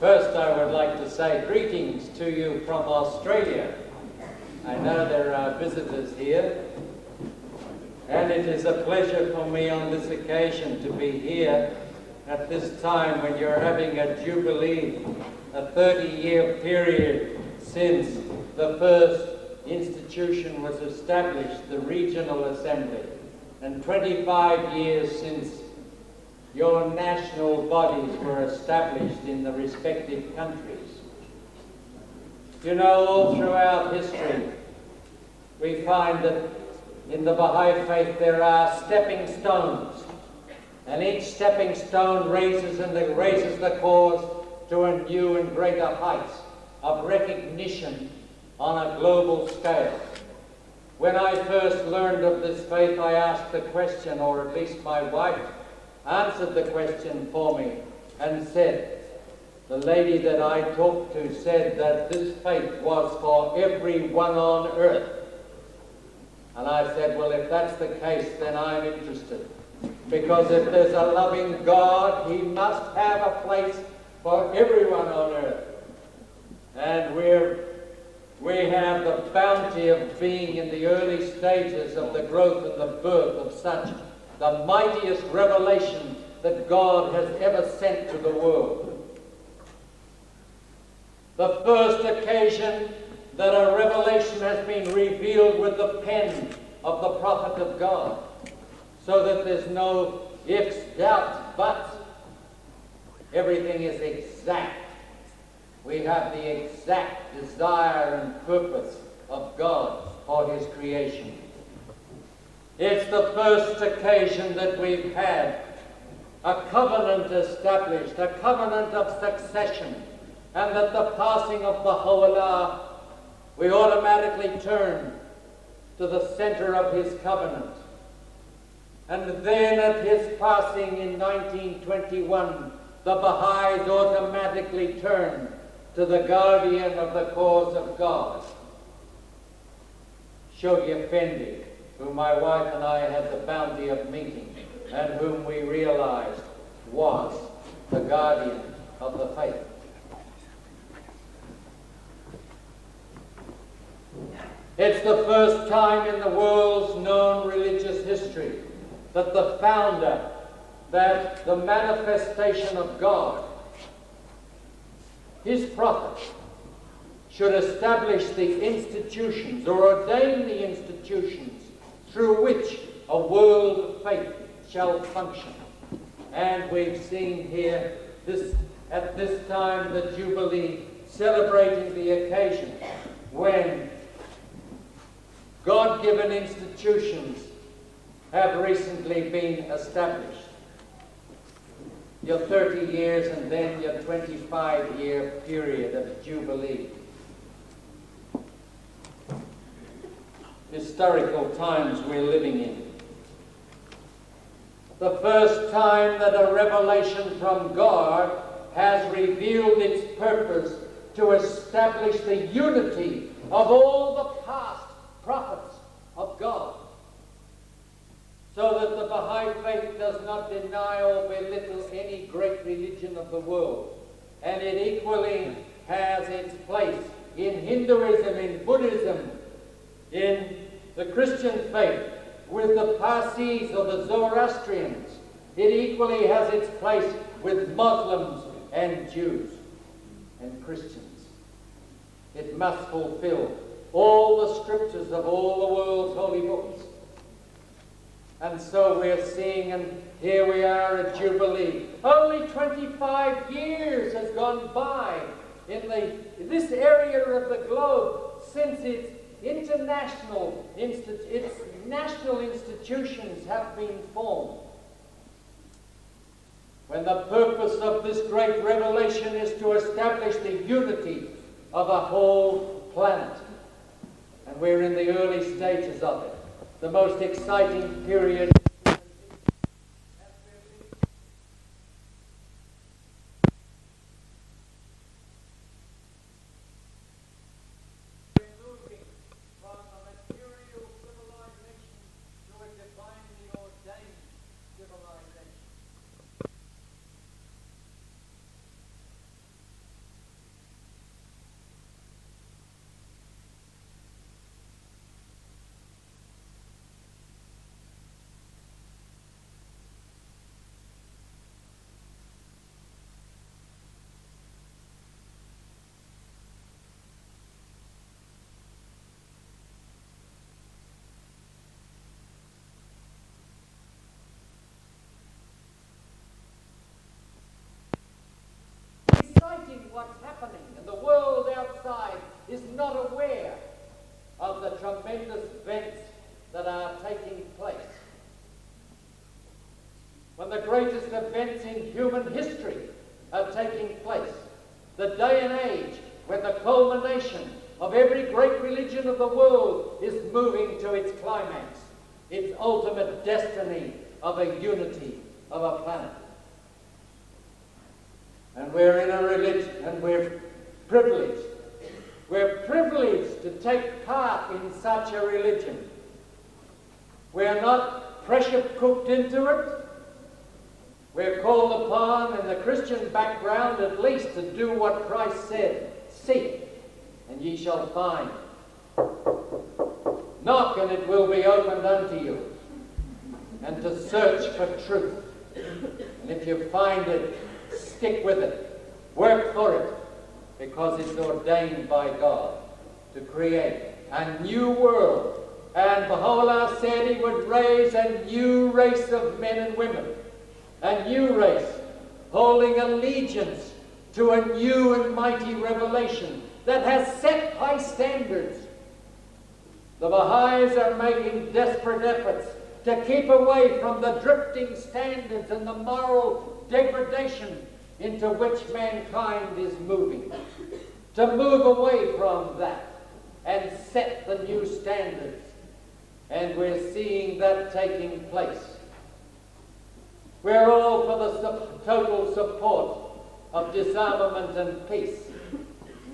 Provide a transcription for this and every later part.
First, I would like to say greetings to you from Australia. I know there are visitors here, and it is a pleasure for me on this occasion to be here at this time when you're having a jubilee, a 30-year period since the first institution was established, the Regional Assembly, and 25 years since your national bodies were established in the respective countries. You know, all throughout history, we find that in the Baha'i faith there are stepping stones, and each stepping stone raises the cause to a new and greater heights of recognition on a global scale. When I first learned of this faith, I asked the question, or at least my wife answered the question for me and said, the lady that I talked to said that this faith was for everyone on earth. And I said, well, if that's the case, then I'm interested. Because if there's a loving God, he must have a place for everyone on earth. And we have the bounty of being in the early stages of the growth and the birth of such the mightiest revelation that God has ever sent to the world. The first occasion that a revelation has been revealed with the pen of the prophet of God, so that there's no ifs, doubts, buts. Everything is exact. We have the exact desire and purpose of God for his creation. It's the first occasion that we've had a covenant established, a covenant of succession, and at the passing of Baha'u'llah, we automatically turn to the center of his covenant. And then at his passing in 1921, the Baha'is automatically turn to the guardian of the cause of God, Shoghi Effendi, whom my wife and I had the bounty of meeting, and whom we realized was the guardian of the faith. It's the first time in the world's known religious history that the founder, that the manifestation of God, his prophet, should establish the institutions or ordain the institutions through which a world of faith shall function. And we've seen here at this time the Jubilee, celebrating the occasion when God-given institutions have recently been established. Your 30 years and then your 25-year period of Jubilee. Historical times we're living in. The first time that a revelation from God has revealed its purpose to establish the unity of all the past prophets of God, so that the Baha'i faith does not deny or belittle any great religion of the world. And it equally has its place in Hinduism, in Buddhism, in the Christian faith, with the Parsis or the Zoroastrians. It equally has its place with Muslims and Jews and Christians. It must fulfill all the scriptures of all the world's holy books. And so we're seeing, and here we are at Jubilee. Only 25 years has gone by in this area of the globe since its national institutions have been formed. When the purpose of this great revelation is to establish the unity of a whole planet. And we're in the early stages of it. The most exciting period what's happening, and the world outside is not aware of the tremendous events that are taking place. When the greatest events in human history are taking place, the day and age when the culmination of every great religion of the world is moving to its climax, its ultimate destiny of a unity of a planet. And we're in a religion, and we're privileged. We're privileged to take part in such a religion. We're not pressure cooked into it. We're called upon in the Christian background at least to do what Christ said, seek, and ye shall find. Knock, and it will be opened unto you. And to search for truth. And if you find it, stick with it. Work for it, because it's ordained by God to create a new world. And Baha'u'llah said he would raise a new race of men and women. A new race holding allegiance to a new and mighty revelation that has set high standards. The Bahá'ís are making desperate efforts to keep away from the drifting standards and the moral degradation into which mankind is moving. To move away from that and set the new standards. And we're seeing that taking place. We're all for the total support of disarmament and peace.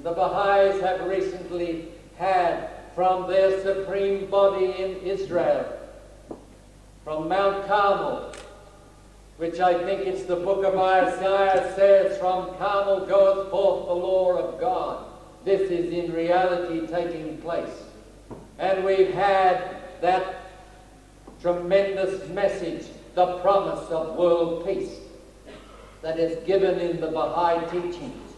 The Bahá'ís have recently had from their supreme body in Israel, from Mount Carmel, which I think it's the book of Isaiah says, from Carmel goeth forth the law of God. This is in reality taking place. And we've had that tremendous message, the promise of world peace, that is given in the Bahá'í teachings,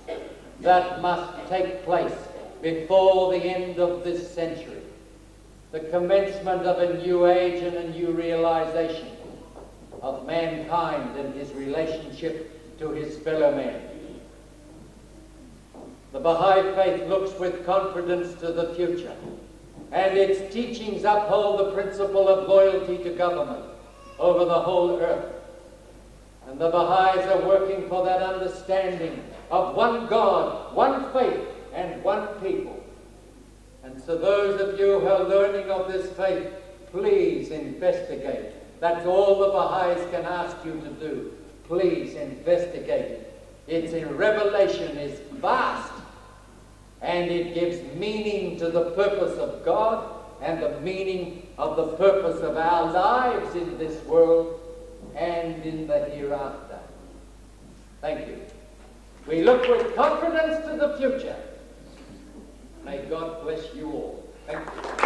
that must take place before the end of this century. The commencement of a new age and a new realization of mankind and his relationship to his fellow man. The Bahá'í faith looks with confidence to the future, and its teachings uphold the principle of loyalty to government over the whole earth. And the Bahá'ís are working for that understanding of one God, one faith, and one people. And so those of you who are learning of this faith, please investigate. That's all the Bahá'ís can ask you to do. Please investigate it. Its revelation is vast, and it gives meaning to the purpose of God and the meaning of the purpose of our lives in this world and in the hereafter. Thank you. We look with confidence to the future. May God bless you all. Thank you.